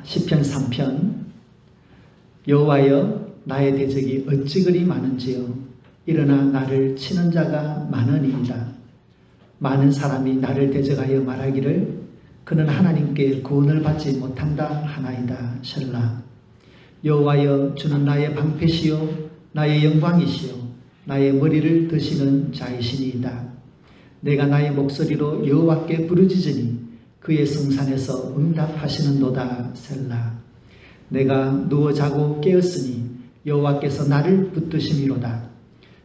시편 3편. 여호와여, 나의 대적이 어찌 그리 많은지요. 일어나 나를 치는 자가 많으니이다. 많은 사람이 나를 대적하여 말하기를 그는 하나님께 구원을 받지 못한다 하나이다. 셀라. 여호와여, 주는 나의 방패시요 나의 영광이시요 나의 머리를 드시는 자이시니이다. 내가 나의 목소리로 여호와께 부르짖으니 그의 성산에서 응답하시는도다. 셀라. 내가 누워 자고 깨었으니 여호와께서 나를 붙드심이로다.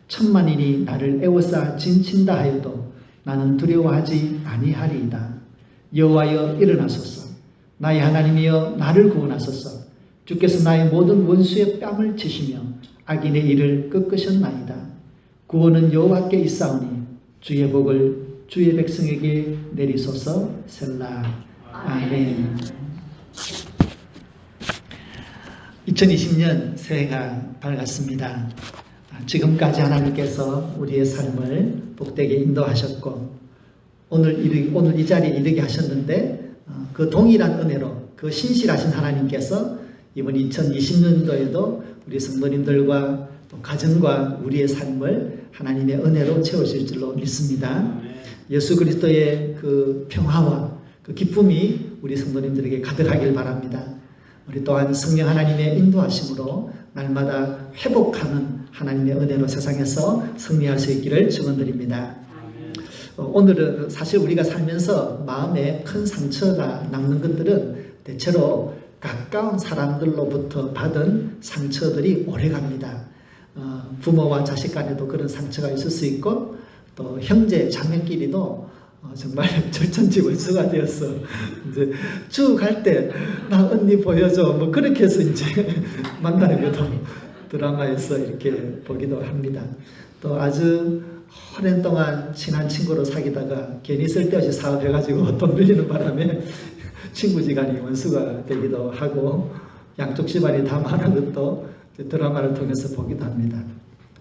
천만인이 나를 애워싸 진친다 하여도 나는 두려워하지 아니하리이다. 여호와여, 일어나소서. 나의 하나님이여, 나를 구원하소서. 주께서 나의 모든 원수의 뺨을 치시며 악인의 일을 꺾으셨나이다. 구원은 여호와께 있사오니 주의 복을 주의 백성에게 내리소서. 셀라. 아멘. 2020년 새해가 밝았습니다. 지금까지 하나님께서 우리의 삶을 복되게 인도하셨고 오늘 이 자리에 이르게 하셨는데 그 동일한 은혜로 그 신실하신 하나님께서 이번 2020년도에도 우리 성도님들과 또 가정과 우리의 삶을 하나님의 은혜로 채우실 줄로 믿습니다. 예수 그리스도의 그 평화와 그 기쁨이 우리 성도님들에게 가득하길 바랍니다. 우리 또한 성령 하나님의 인도하심으로 날마다 회복하는 하나님의 은혜로 세상에서 승리할 수 있기를 축원드립니다. 오늘은 사실 우리가 살면서 마음에 큰 상처가 남는 것들은 대체로 가까운 사람들로부터 받은 상처들이 오래갑니다. 부모와 자식 간에도 그런 상처가 있을 수 있고 또 형제 자매끼리도 정말 절천지원수가 되었어. 이제 쭉 갈 때 나 언니 보여줘 뭐 그렇게 해서 이제 만나는 것도 드라마에서 이렇게 보기도 합니다. 또 아주 오랜 동안 친한 친구로 사귀다가 괜히 쓸데없이 사업해가지고 돈 빌리는 바람에 친구지간이 원수가 되기도 하고 양쪽 집안이 다 많은 것도 드라마를 통해서 보기도 합니다.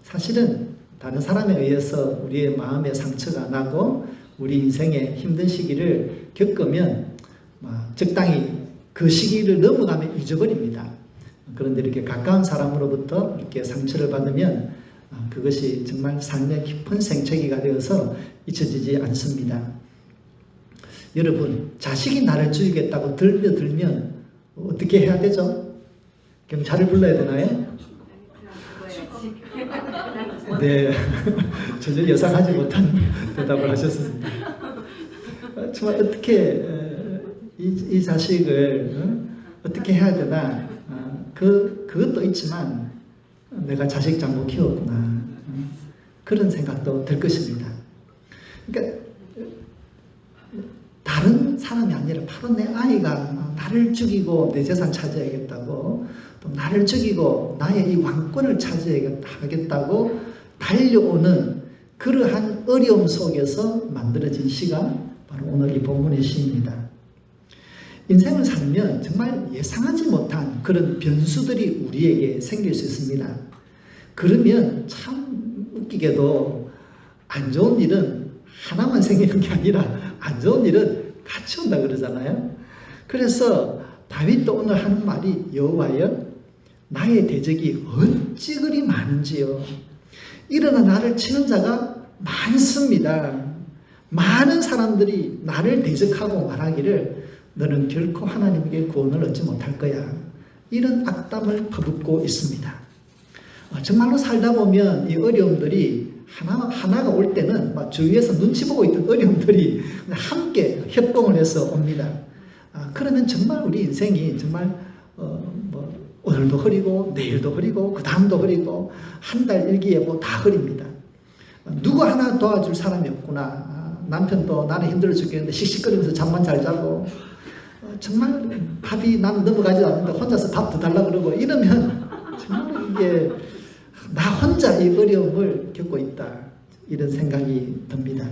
사실은 다른 사람에 의해서 우리의 마음에 상처가 나고 우리 인생의 힘든 시기를 겪으면 적당히 그 시기를 넘어가면 잊어버립니다. 그런데 이렇게 가까운 사람으로부터 이렇게 상처를 받으면 그것이 정말 삶의 깊은 생채기가 되어서 잊혀지지 않습니다. 여러분, 자식이 나를 죽이겠다고 들면 어떻게 해야 되죠? 경찰을 불러야 되나요? 네, 전혀 예상하지 못한 대답을 하셨습니다. 정말 어떻게 이 자식을 어떻게 해야 되나? 그것도 있지만 내가 자식 잘못 키웠구나 그런 생각도 들 것입니다. 그러니까 다른 사람이 아니라 바로 내 아이가 나를 죽이고 내 재산 차지하겠다고 또 나를 죽이고 나의 이 왕권을 차지하겠다고 달려오는 그러한 어려움 속에서 만들어진 시가 바로 오늘 이 본문의 시입니다. 인생을 살면 정말 예상하지 못한 그런 변수들이 우리에게 생길 수 있습니다. 그러면 참 웃기게도 안 좋은 일은 하나만 생기는 게 아니라 안 좋은 일은 같이 온다 그러잖아요. 그래서 다윗도 오늘 하는 말이 여호와여, 나의 대적이 어찌 그리 많은지요. 일어나 나를 치는 자가 많습니다. 많은 사람들이 나를 대적하고 말하기를 너는 결코 하나님께 구원을 얻지 못할 거야. 이런 악담을 퍼붓고 있습니다. 정말로 살다 보면 이 어려움들이 하나가 올 때는 주위에서 눈치 보고 있던 어려움들이 함께 협동을 해서 옵니다. 그러면 정말 우리 인생이 정말 오늘도 흐리고 내일도 흐리고 그 다음도 흐리고 한 달 일기예보 다 흐립니다. 누구 하나 도와줄 사람이 없구나. 남편도 나는 힘들어 죽겠는데 씩씩거리면서 잠만 잘 자고 정말 밥이 나는 넘어가지 않는데 혼자서 밥 더 달라 그러고 이러면 정말 이게 나 혼자 이 어려움을 겪고 있다 이런 생각이 듭니다.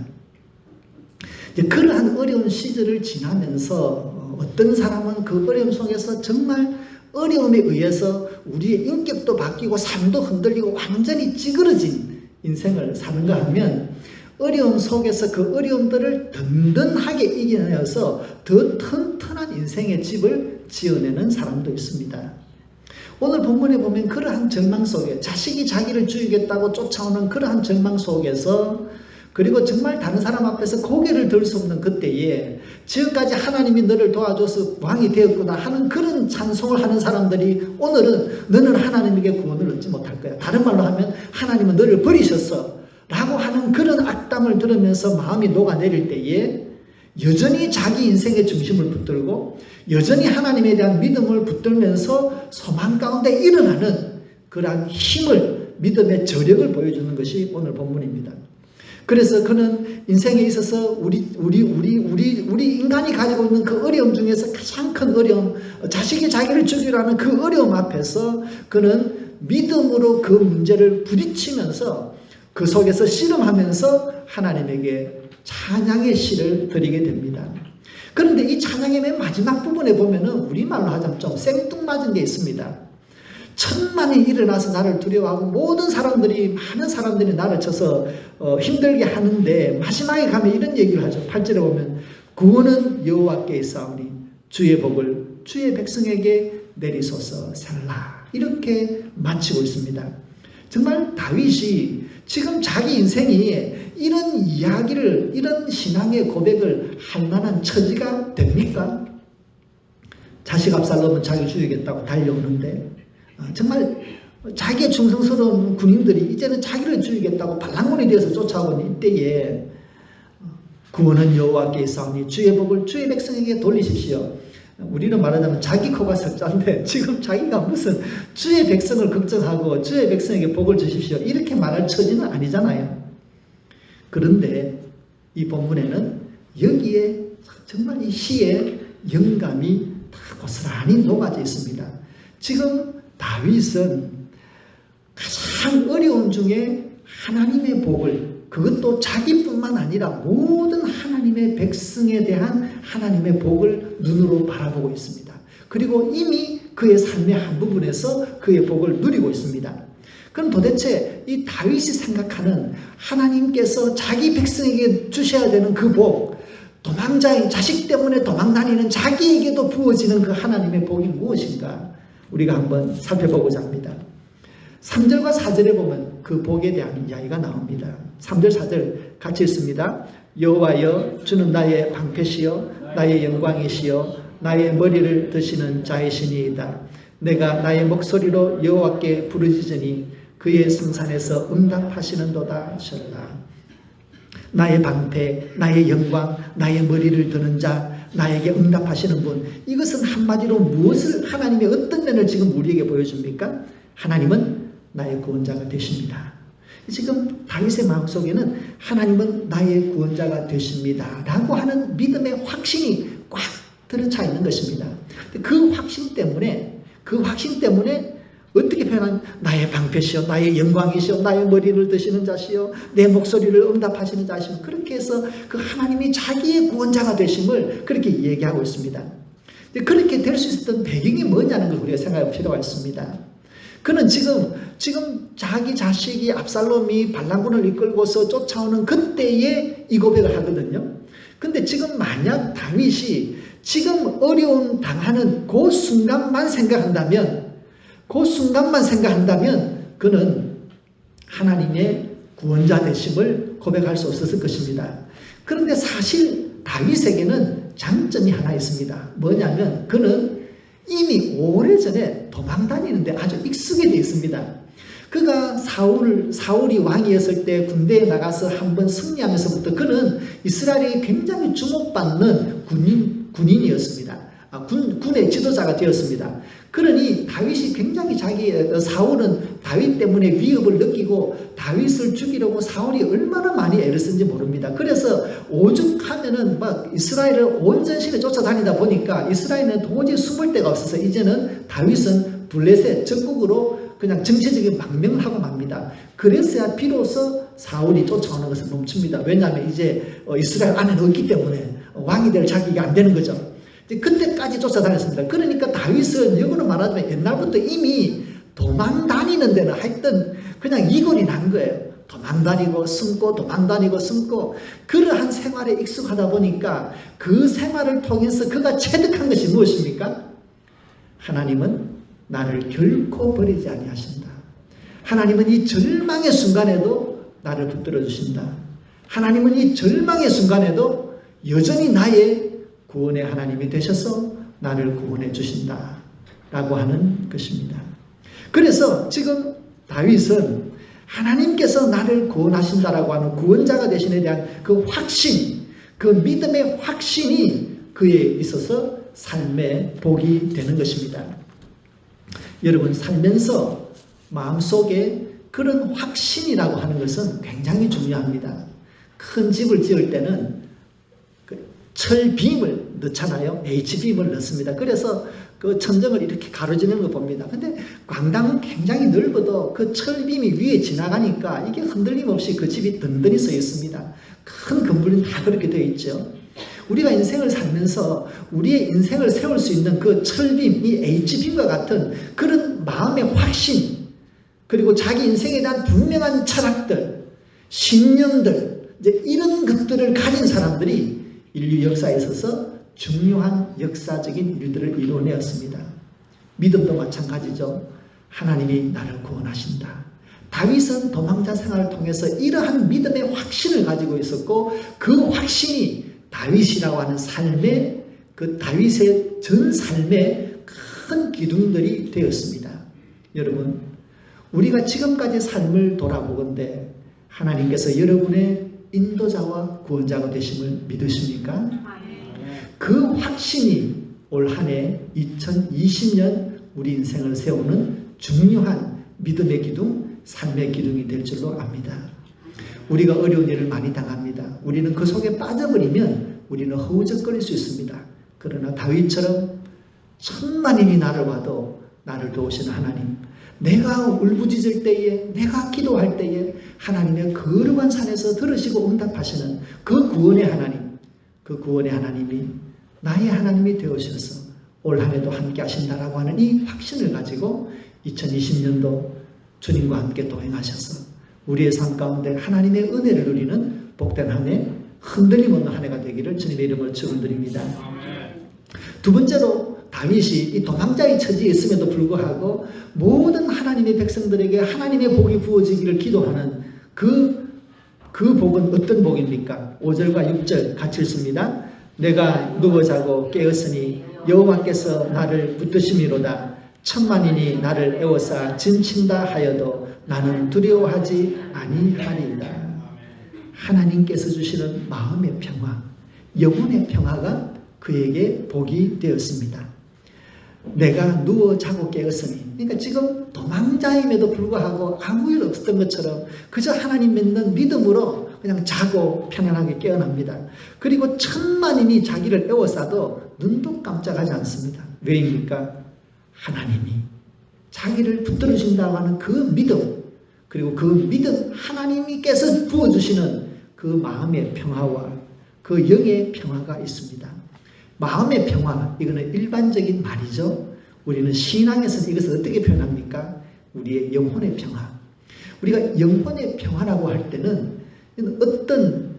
그러한 어려운 시절을 지나면서 어떤 사람은 그 어려움 속에서 정말 어려움에 의해서 우리의 인격도 바뀌고 삶도 흔들리고 완전히 찌그러진 인생을 사는가 하면 어려움 속에서 그 어려움들을 든든하게 이겨내어서 더 튼튼한 인생의 집을 지어내는 사람도 있습니다. 오늘 본문에 보면 그러한 절망 속에 자식이 자기를 죽이겠다고 쫓아오는 그러한 절망 속에서 그리고 정말 다른 사람 앞에서 고개를 들 수 없는 그때에 지금까지 하나님이 너를 도와줘서 왕이 되었구나 하는 그런 찬송을 하는 사람들이 오늘은 너는 하나님에게 구원을 얻지 못할 거야. 다른 말로 하면 하나님은 너를 버리셨어 라고 하는 그런 악담을 들으면서 마음이 녹아내릴 때에 여전히 자기 인생의 중심을 붙들고 여전히 하나님에 대한 믿음을 붙들면서 소망 가운데 일어나는 그러한 힘을 믿음의 저력을 보여주는 것이 오늘 본문입니다. 그래서 그는 인생에 있어서 우리 인간이 가지고 있는 그 어려움 중에서 가장 큰 어려움, 자식이 자기를 죽이라는 그 어려움 앞에서 그는 믿음으로 그 문제를 부딪히면서 그 속에서 씨름하면서 하나님에게 찬양의 시를 드리게 됩니다. 그런데 이 찬양의 맨 마지막 부분에 보면은 우리말로 하자면 좀 생뚱맞은 게 있습니다. 천만이 일어나서 나를 두려워하고 모든 사람들이 많은 사람들이 나를 쳐서 힘들게 하는데 마지막에 가면 이런 얘기를 하죠. 8절에 보면 구원은 여호와께 있사오니 주의 복을 주의 백성에게 내리소서 살라 이렇게 마치고 있습니다. 정말 다윗이 지금 자기 인생이 이런 이야기를 이런 신앙의 고백을 할 만한 처지가 됩니까? 자식 압살롬은 자기 죽이겠다고 달려오는데 정말 자기의 충성스러운 군인들이 이제는 자기를 죽이겠다고 반란군이 되어서 쫓아오는 이때에 구원은 여호와께 있사오니 주의 복을 주의 백성에게 돌리십시오. 우리는 말하자면 자기 코가 석자인데 지금 자기가 무슨 주의 백성을 걱정하고 주의 백성에게 복을 주십시오 이렇게 말할 처지는 아니잖아요. 그런데 이 본문에는 여기에 정말 이 시의 영감이 다 고스란히 녹아져 있습니다. 지금 다윗은 가장 어려운 중에 하나님의 복을 그것도 자기뿐만 아니라 모든 하나님의 백성에 대한 하나님의 복을 눈으로 바라보고 있습니다. 그리고 이미 그의 삶의 한 부분에서 그의 복을 누리고 있습니다. 그럼 도대체 이 다윗이 생각하는 하나님께서 자기 백성에게 주셔야 되는 그 복, 도망자인 자식 때문에 도망다니는 자기에게도 부어지는 그 하나님의 복이 무엇인가 우리가 한번 살펴보고자 합니다. 3절과 4절에 보면 그 복에 대한 이야기가 나옵니다. 3절 4절 같이 읽습니다. 여호와여 주는 나의 방패시여 나의 영광이시여 나의 머리를 드시는 자이시니이다. 내가 나의 목소리로 여호와께 부르짖으니 그의 성산에서 응답하시는도다 하셨다. 나의 방패, 나의 영광, 나의 머리를 드는 자, 나에게 응답하시는 분. 이것은 한마디로 무엇을 하나님의 어떤 면을 지금 우리에게 보여줍니까? 하나님은 나의 구원자가 되십니다. 지금 다윗의 마음속에는 하나님은 나의 구원자가 되십니다 라고 하는 믿음의 확신이 꽉 들어차 있는 것입니다. 그 확신 때문에 어떻게 표현하면 나의 방패시여 나의 영광이시여 나의 머리를 드시는 자시여 내 목소리를 응답하시는 자시여 그렇게 해서 그 하나님이 자기의 구원자가 되심을 그렇게 얘기하고 있습니다. 그렇게 될 수 있었던 배경이 뭐냐는 걸 우리가 생각할 필요가 있습니다. 그는 지금 자기 자식이 압살롬이 반란군을 이끌고서 쫓아오는 그때에 이 고백을 하거든요. 근데 지금 만약 다윗이 지금 어려움 당하는 그 순간만 생각한다면 그는 하나님의 구원자 되심을 고백할 수 없었을 것입니다. 그런데 사실 다윗에게는 장점이 하나 있습니다. 뭐냐면 그는 이미 오래전에 도망다니는데 아주 익숙해 되어 있습니다. 그가 사울이 왕이었을 때 군대에 나가서 한번 승리하면서부터 그는 이스라엘이 굉장히 주목받는 군인이었습니다. 군의 지도자가 되었습니다. 그러니 다윗이 굉장히 사울은 다윗 때문에 위협을 느끼고 다윗을 죽이려고 사울이 얼마나 많이 애를 쓴지 모릅니다. 그래서 오죽하면은 막 이스라엘을 온 전신에 쫓아다니다 보니까 이스라엘은 도저히 숨을 데가 없어서 이제는 다윗은 블레셋 적국으로 그냥 정치적인 망명을 하고 맙니다. 그래서야 비로소 사울이 쫓아오는 것을 멈춥니다. 왜냐하면 이제 이스라엘 안에는 없기 때문에 왕이 될 자격이 안 되는 거죠. 그때까지 쫓아다녔습니다. 그러니까 다윗은 역으로 말하자면 옛날부터 이미 도망 다니는 데는 하여튼 그냥 이골이 난 거예요. 도망다니고 숨고 도망다니고 숨고 그러한 생활에 익숙하다 보니까 그 생활을 통해서 그가 체득한 것이 무엇입니까? 하나님은 나를 결코 버리지 아니하신다. 하나님은 이 절망의 순간에도 나를 붙들어 주신다. 하나님은 이 절망의 순간에도 여전히 나의 구원의 하나님이 되셔서 나를 구원해 주신다 라고 하는 것입니다. 그래서 지금 다윗은 하나님께서 나를 구원하신다라고 하는 구원자가 되신에 대한 그 확신, 그 믿음의 확신이 그에 있어서 삶의 복이 되는 것입니다. 여러분, 살면서 마음속에 그런 확신이라고 하는 것은 굉장히 중요합니다. 큰 집을 지을 때는 철빔을 넣잖아요. H빔을 넣습니다. 그래서 그 천정을 이렇게 가로지는 거 봅니다. 근데 광당은 굉장히 넓어도 그 철빔이 위에 지나가니까 이게 흔들림 없이 그 집이 든든히 서 있습니다. 큰 건물은 다 그렇게 되어 있죠. 우리가 인생을 살면서 우리의 인생을 세울 수 있는 그 철빔, 이 H빔과 같은 그런 마음의 확신, 그리고 자기 인생에 대한 분명한 철학들, 신념들, 이제 이런 것들을 가진 사람들이 인류 역사에 있어서 중요한 역사적인 일들을 이루어내었습니다. 믿음도 마찬가지죠. 하나님이 나를 구원하신다. 다윗은 도망자 생활을 통해서 이러한 믿음의 확신을 가지고 있었고 그 확신이 다윗이라고 하는 삶의 그 다윗의 전 삶의 큰 기둥들이 되었습니다. 여러분, 우리가 지금까지 삶을 돌아보건대 하나님께서 여러분의 인도자와 구원자가 되심을 믿으십니까? 그 확신이 올 한 해 2020년 우리 인생을 세우는 중요한 믿음의 기둥, 삶의 기둥이 될 줄로 압니다. 우리가 어려운 일을 많이 당합니다. 우리는 그 속에 빠져버리면 우리는 허우적거릴 수 있습니다. 그러나 다윗처럼 천만인이 나를 와도 나를 도우시는 하나님, 내가 울부짖을 때에, 내가 기도할 때에 하나님의 거룩한 산에서 들으시고 응답하시는 그 구원의 하나님, 그 구원의 하나님이 나의 하나님이 되어주셔서 올 한 해도 함께 하신다라고 하는 이 확신을 가지고 2020년도 주님과 함께 동행하셔서 우리의 삶 가운데 하나님의 은혜를 누리는 복된 한 해, 흔들림 없는 한 해가 되기를 주님의 이름으로 축원드립니다. 두 번째로 다윗이 이 도망자의 처지에 있음에도 불구하고 모든 하나님의 백성들에게 하나님의 복이 부어지기를 기도하는 그 복은 어떤 복입니까? 5절과 6절 같이 읽습니다. 내가 누워 자고 깨었으니 여호와께서 나를 붙드심이로다. 천만인이 나를 애워싸 진친다 하여도 나는 두려워하지 아니하리이다. 하나님께서 주시는 마음의 평화, 영혼의 평화가 그에게 복이 되었습니다. 내가 누워 자고 깨었으니, 그러니까 지금 도망자임에도 불구하고 아무 일 없었던 것처럼 그저 하나님 믿는 믿음으로 그냥 자고 편안하게 깨어납니다. 그리고 천만인이 자기를 애워싸도 눈도 깜짝하지 않습니다. 왜입니까? 하나님이 자기를 붙들어 주신다고 하는 그 믿음, 그리고 그 믿음 하나님께서 부어주시는 그 마음의 평화와 그 영의 평화가 있습니다. 마음의 평화, 이거는 일반적인 말이죠. 우리는 신앙에서는 이것을 어떻게 표현합니까? 우리의 영혼의 평화. 우리가 영혼의 평화라고 할 때는 어떤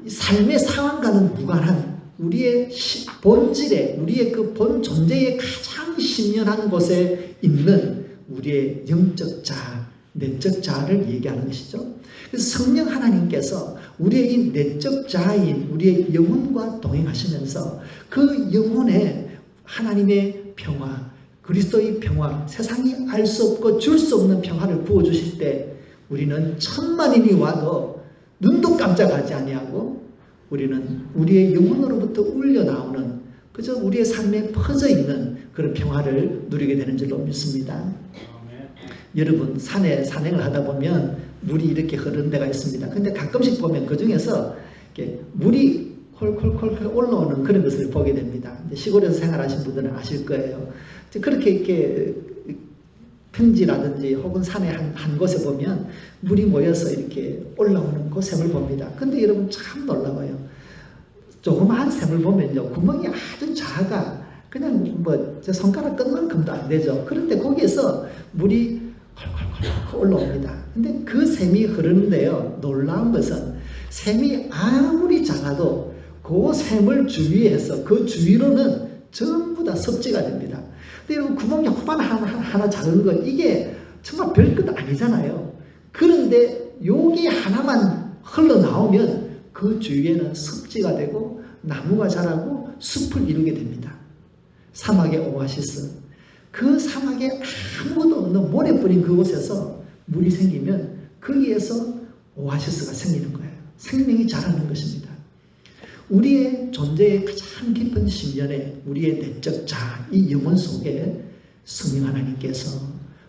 삶의 상황과는 무관한 우리의 본질에, 우리의 그 본 존재의 가장 신연한 곳에 있는 우리의 영적 자아, 내적 자아를 얘기하는 것이죠. 그래서 성령 하나님께서 우리의 이 내적 자아인 우리의 영혼과 동행하시면서 그 영혼에 하나님의 평화, 그리스도의 평화, 세상이 알 수 없고 줄 수 없는 평화를 부어주실 때 우리는 천만인이 와도 눈도 깜짝하지 아니하고 우리는 우리의 영혼으로부터 울려나오는 그저 우리의 삶에 퍼져 있는 그런 평화를 누리게 되는 줄로 믿습니다. 여러분, 산에 산행을 하다 보면 물이 이렇게 흐르는 데가 있습니다. 근데 가끔씩 보면 그 중에서 물이 콜콜콜 올라오는 그런 것을 보게 됩니다. 시골에서 생활하신 분들은 아실 거예요. 그렇게 이렇게 평지라든지 혹은 산의 한 곳에 보면 물이 모여서 이렇게 올라오는 그 샘을 봅니다. 근데 여러분 참 놀라워요. 조그마한 샘을 보면요, 구멍이 아주 작아. 그냥 뭐 제 손가락 끝만큼도 안 되죠. 그런데 거기에서 물이 콜콜콜 올라옵니다. 근데 그 샘이 흐르는데요. 놀라운 것은 샘이 아무리 작아도 그 샘을 주위에서 그 주위로는 전부 다 섭지가 됩니다. 근데 구멍이 호반 하나 작은 건 이게 정말 별것 아니잖아요. 그런데 여기 하나만 흘러나오면 그 주위에는 습지가 되고 나무가 자라고 숲을 이루게 됩니다. 사막의 오아시스. 그 사막에 아무것도 없는 모래 뿌린 그곳에서 물이 생기면 거기에서 오아시스가 생기는 거예요. 생명이 자라는 것입니다. 우리의 존재의 가장 깊은 심연에 우리의 내적 자아, 이 영혼 속에 성령 하나님께서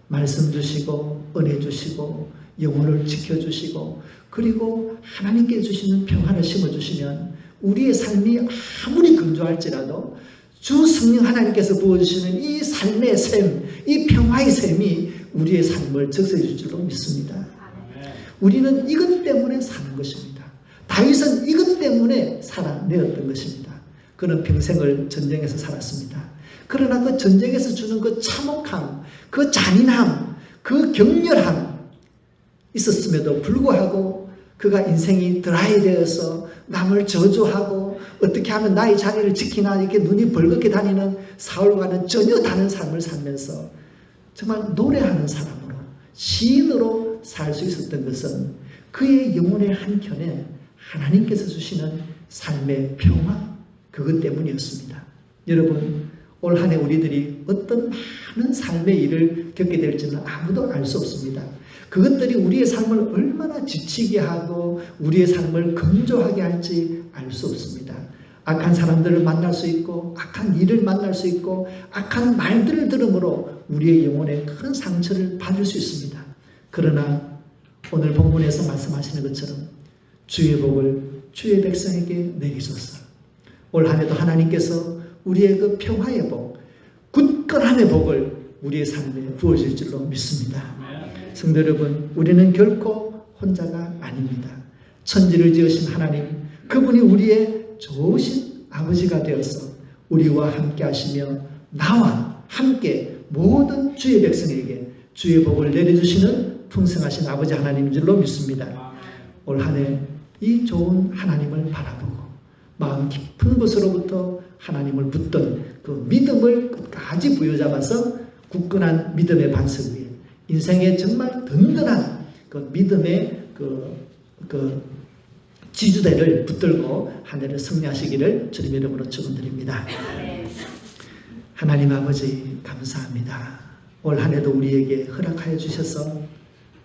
말씀 주시고 은혜 주시고 영혼을 지켜주시고 그리고 하나님께 주시는 평화를 심어주시면 우리의 삶이 아무리 건조할지라도 주 성령 하나님께서 부어주시는 이 삶의 샘, 이 평화의 샘이 우리의 삶을 적셔 줄 줄로 믿습니다. 우리는 이것 때문에 사는 것입니다. 다윗은 이것 때문에 살아내었던 것입니다. 그는 평생을 전쟁에서 살았습니다. 그러나 그 전쟁에서 주는 그 참혹함, 그 잔인함, 그 격렬함 있었음에도 불구하고 그가 인생이 드라이되어서 남을 저주하고 어떻게 하면 나의 자리를 지키나 이렇게 눈이 벌겋게 다니는 사울과는 전혀 다른 삶을 살면서 정말 노래하는 사람으로 시인으로 살 수 있었던 것은 그의 영혼의 한켠에 하나님께서 주시는 삶의 평화 그것 때문이었습니다. 여러분 올 한 해 우리들이 어떤 많은 삶의 일을 겪게 될지는 아무도 알 수 없습니다. 그것들이 우리의 삶을 얼마나 지치게 하고 우리의 삶을 건조하게 할지 알 수 없습니다. 악한 사람들을 만날 수 있고 악한 일을 만날 수 있고 악한 말들을 들음으로 우리의 영혼에 큰 상처를 받을 수 있습니다. 그러나 오늘 본문에서 말씀하시는 것처럼 주의 복을 주의 백성에게 내리소서. 올 한 해도 하나님께서 우리의 그 평화의 복, 굳건함의 복을 우리의 삶에 부어줄 줄로 믿습니다. 성도 여러분, 우리는 결코 혼자가 아닙니다. 천지를 지으신 하나님, 그분이 우리의 좋으신 아버지가 되어서 우리와 함께 하시며 나와 함께 모든 주의 백성에게 주의 복을 내려주시는 풍성하신 아버지 하나님인 줄로 믿습니다. 올 한 해 이 좋은 하나님을 바라보고 마음 깊은 곳으로부터 하나님을 붙든 그 믿음을 끝까지 부여잡아서 굳건한 믿음의 반석 위에 인생의 정말 든든한 그 믿음의 그 지주대를 붙들고 한 해를 승리하시기를 주님 이름으로 축원드립니다. 하나님 아버지 감사합니다. 올 한 해도 우리에게 허락하여 주셔서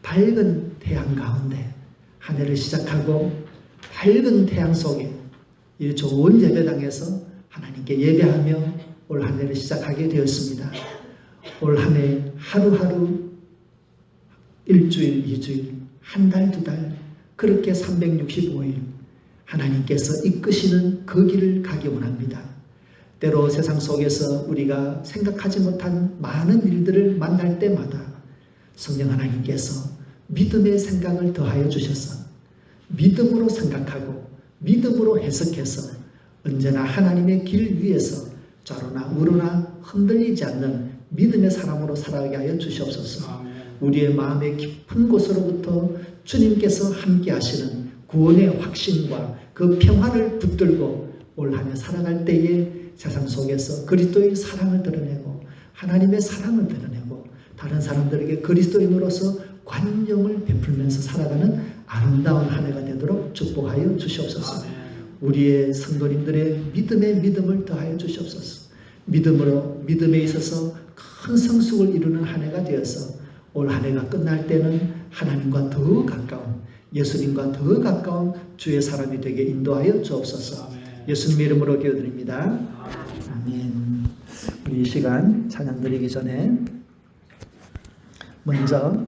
밝은 태양 가운데 한 해를 시작하고 밝은 태양 속에 이 좋은 예배당에서 하나님께 예배하며 올 한 해를 시작하게 되었습니다. 올 한 해 하루하루 일주일, 이주일, 한 달, 두 달 그렇게 365일 하나님께서 이끄시는 그 길을 가기 원합니다. 때로 세상 속에서 우리가 생각하지 못한 많은 일들을 만날 때마다 성령 하나님께서 믿음의 생각을 더하여 주셔서 믿음으로 생각하고 믿음으로 해석해서 언제나 하나님의 길 위에서 좌로나 우로나 흔들리지 않는 믿음의 사람으로 살아가게 하여 주시옵소서. 우리의 마음의 깊은 곳으로부터 주님께서 함께 하시는 구원의 확신과 그 평화를 붙들고 올 한 해 살아갈 때에 세상 속에서 그리스도의 사랑을 드러내고 하나님의 사랑을 드러내고 다른 사람들에게 그리스도인으로서 관용을 베풀면서 살아가는 아름다운 한 해가 되도록 축복하여 주시옵소서. 우리의 성도님들의 믿음의 믿음을 더하여 주시옵소서. 믿음에 있어서 큰 성숙을 이루는 한 해가 되어서 올 한 해가 끝날 때는 하나님과 더 가까운 예수님과 더 가까운 주의 사람이 되게 인도하여 주옵소서. 예수님 이름으로 기도드립니다. 아멘. 우리 이 시간 찬양 드리기 전에 먼저